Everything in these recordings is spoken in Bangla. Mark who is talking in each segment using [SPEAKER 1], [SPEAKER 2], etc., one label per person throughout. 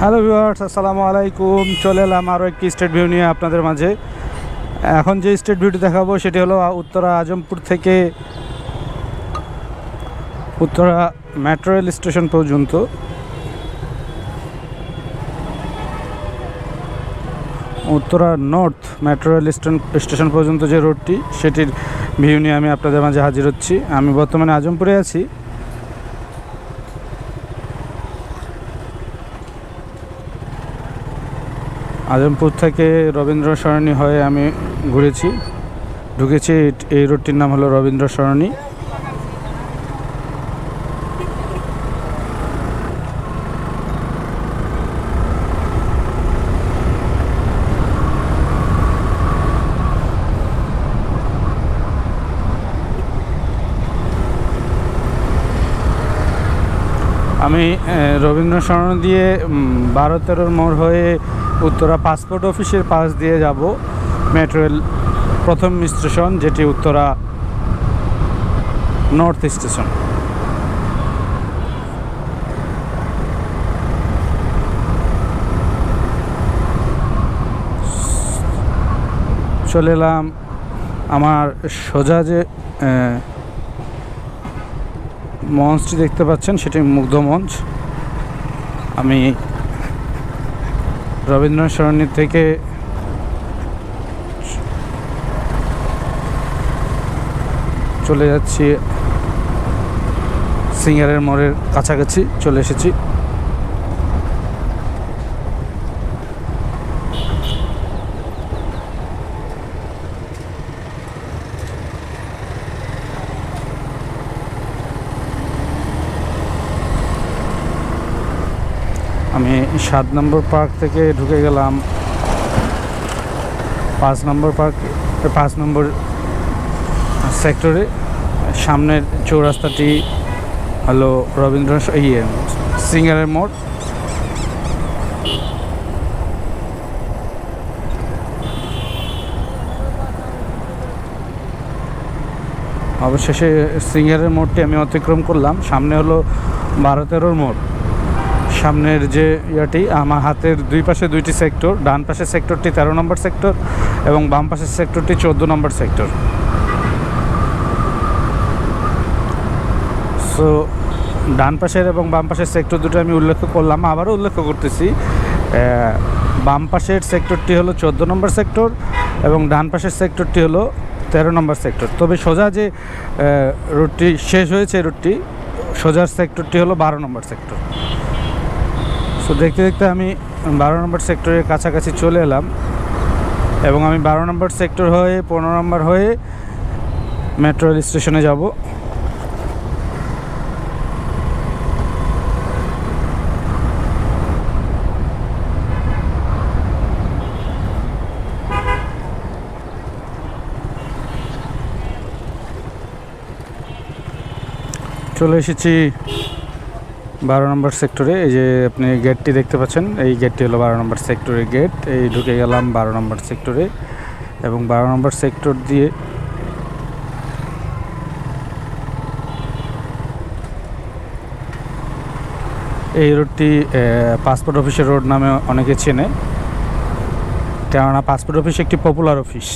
[SPEAKER 1] হ্যালো ভিউয়ার্স, আসসালামু আলাইকুম। চলে এলাম আরও একটি স্টেট ভিউ নিয়ে আপনাদের মাঝে। এখন যে স্টেট ভিউটি দেখাবো সেটি হলো উত্তরা আজমপুর থেকে উত্তরা মেট্রো রেল স্টেশন পর্যন্ত। Uttara north metro rail station পর্যন্ত যে রোডটি, সেটির ভিউ নিয়ে আমি আপনাদের মাঝে হাজির হচ্ছি। আমি বর্তমানে আজমপুরে আছি। আজমপুর থেকে রবীন্দ্র সরণি হয়ে আমি ঢুকেছি। এই রোডটির নাম হলো রবীন্দ্র সরণি। আমি রবীন্দ্র সরণি দিয়ে 12-13 মোড় হয়ে উত্তরা পাসপোর্ট অফিসের পাশ দিয়ে যাব মেট্রো রেল প্রথম স্টেশন, যেটি উত্তরা নর্থ স্টেশন। চলে এলাম আমার সোজা যে মঞ্চটি দেখতে পাচ্ছেন, সেটি মুগ্ধ মঞ্চ। আমি রবীন্দ্র সরণি থেকে চলে যাচ্ছি সিঙ্গারের মোড়ের কাছাকাছি চলে এসেছি। আমি 7 নম্বর পার্ক থেকে ঢুকে গেলাম 5 নম্বর সেক্টরে। সামনের চৌরাস্তাটি হলো রবীন্দ্র সিঙ্গারের মোড়। অবশেষে সিঙ্গারের মোড়টি আমি অতিক্রম করলাম। সামনে হলো 12-13 মোড়। সামনের যে ইয়াটি, আমার হাতের দুই পাশে দুইটি সেক্টর। ডান পাশের সেক্টরটি 13 নম্বর সেক্টর এবং বাম পাশের সেক্টরটি 14 নম্বর সেক্টর। সো ডান পাশের এবং বাম পাশের সেক্টর দুটো আমি উল্লেখ করলাম, আবারও উল্লেখ করতেছি। বাম পাশের সেক্টরটি হলো 14 নম্বর সেক্টর এবং ডান পাশের সেক্টরটি হলো 13 নম্বর সেক্টর। তবে সোজা যে রুটটি শেষ হয়েছে, রুটটি সোজার সেক্টরটি হলো 12 নম্বর সেক্টর। তো দেখতে দেখতে আমি 12 নম্বর সেক্টরের কাছাকাছি চলে এলাম এবং আমি 12 নম্বর সেক্টর হয়ে 15 নম্বর হয়ে মেট্রো রেল স্টেশনে যাব। চলে এসেছি 12 নম্বর সেক্টরে। এই যে আপনি গেটটি দেখতে পাচ্ছেন, এই গেটটি হলো 12 নম্বর সেক্টরের গেট। এই ঢুকে গেলাম 12 নম্বর সেক্টরে এবং 12 নম্বর সেক্টর দিয়ে এই রোডটি পাসপোর্ট অফিসের রোড নামে অনেকে চেনে, কেননা পাসপোর্ট অফিস একটি পপুলার অফিস,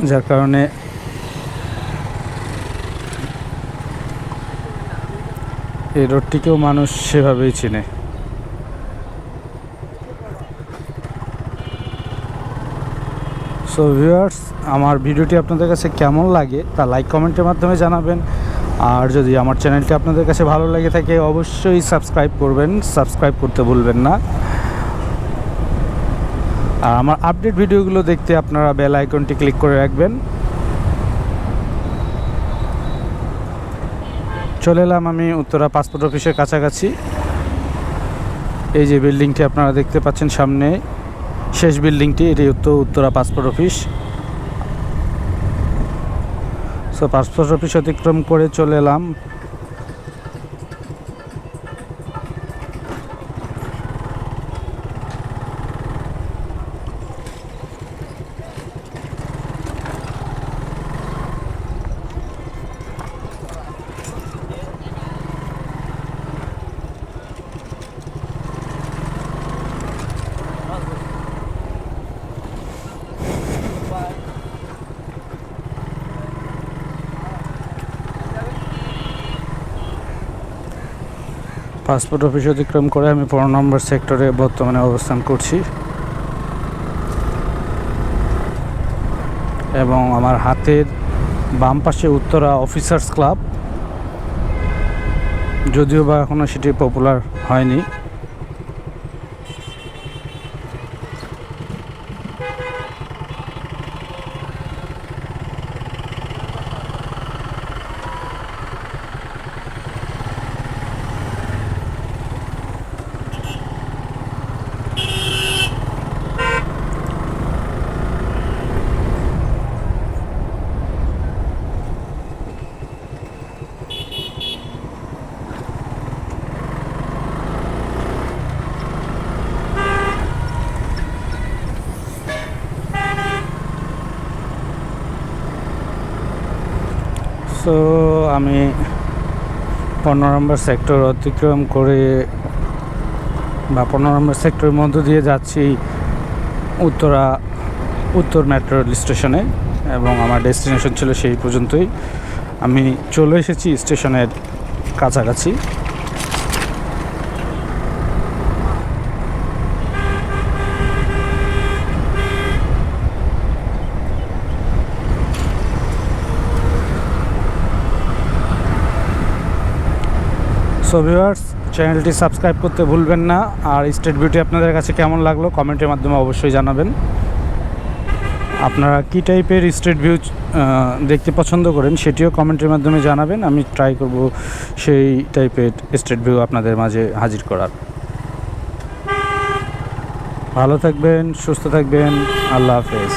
[SPEAKER 1] যার কারণে এই রোডটিকেও মানুষ সেভাবেই চেনে। সো ভিউয়ার্স, আমার ভিডিওটি আপনাদের কাছে কেমন লাগে তা লাইক কমেন্টের মাধ্যমে জানাবেন। আর যদি আমার চ্যানেলটি আপনাদের কাছে ভালো লেগে থাকে, অবশ্যই সাবস্ক্রাইব করবেন, সাবস্ক্রাইব করতে ভুলবেন না। আর আমার আপডেট ভিডিওগুলো দেখতে আপনারা বেল আইকনটি ক্লিক করে রাখবেন। চলে এলাম আমি উত্তরা পাসপোর্ট অফিসের কাছাকাছি। এই যে বিল্ডিংটি আপনারা দেখতে পাচ্ছেন সামনে, শেষ বিল্ডিংটি, এটি Uttara passport office. So passport office অতিক্রম করে চলে এলাম পাসপোর্ট অফিস অতিক্রম করে আমি 15 নম্বর সেক্টরে বর্তমানে অবস্থান করছি এবং আমার হাতের বাম পাশে উত্তরা অফিসার্স ক্লাব, যদিও বা এখনও সেটি পপুলার হয়নি। সো আমি 15 নম্বর সেক্টর অতিক্রম করে বা 15 নম্বর সেক্টরের মধ্য দিয়ে যাচ্ছি উত্তর মেট্রো রেল স্টেশনে এবং আমার ডেস্টিনেশন ছিল সেই পর্যন্তই। আমি চলে এসেছি স্টেশনের কাছাকাছি। সো ভিউয়ার্স, চ্যানেলটি সাবস্ক্রাইব করতে ভুলবেন না। আর স্ট্রিট ভিউটি আপনাদের কাছে কেমন লাগলো কমেন্টের মাধ্যমে অবশ্যই জানাবেন। আপনারা কী টাইপের স্ট্রিট ভিউ দেখতে পছন্দ করেন সেটিও কমেন্টের মাধ্যমে জানাবেন। আমি ট্রাই করব সেই টাইপের স্ট্রিট ভিউ আপনাদের মাঝে হাজির করার। ভালো থাকবেন, সুস্থ থাকবেন, আল্লাহ হাফেজ।